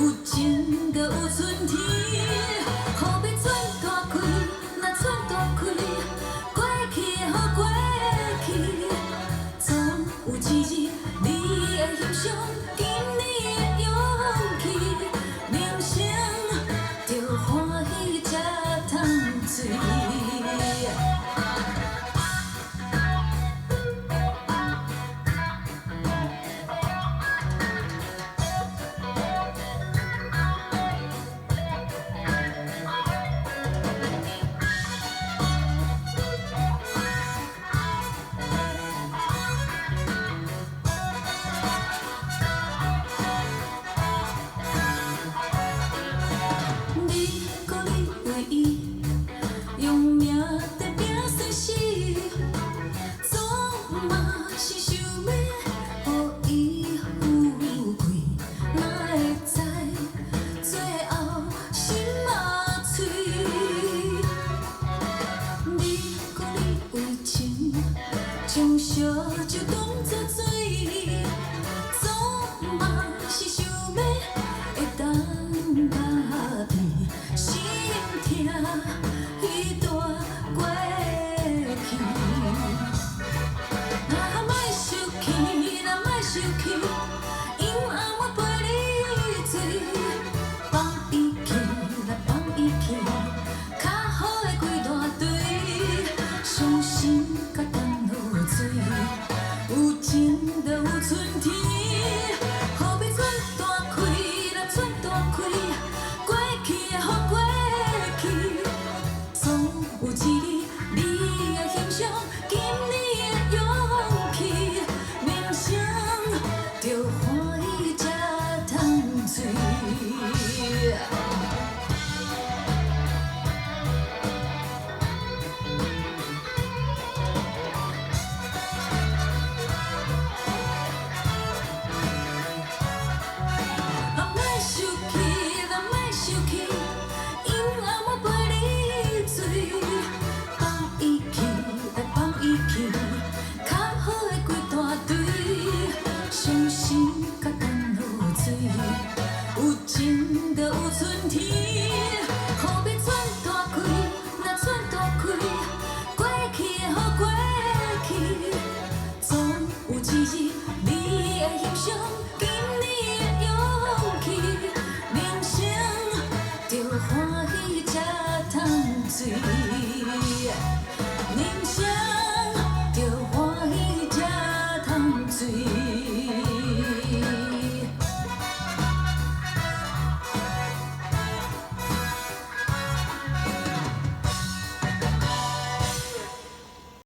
有情就有春天，雨要转大开，若转大开，过去的好过去，总有一日你会欣赏今年的勇气，人生着欢喜才通醉。用命在拼生死，总嘛是想要予伊富贵，哪会知最后心嘛碎？你讲你为情，将烧酒当作水，总嘛是想要会当打拼心痛。一段过去，若莫生气，若莫生气，因阿我陪你醉，放伊去，若放伊去，较好的几大堆，伤心甲等落水，有情就有春天，雨要转大开，若转大开，过去的好过去。有一日，你会欣赏今年的勇气，人生着欢喜才通醉。莫生气，莫生气，因阿我陪你醉。较好的几大堆，伤心甲等落水，有情就有春天，雨要转大开，若转大开，过去的好过去，总有一日你会欣赏今年的勇气，人生着欢喜才通醉。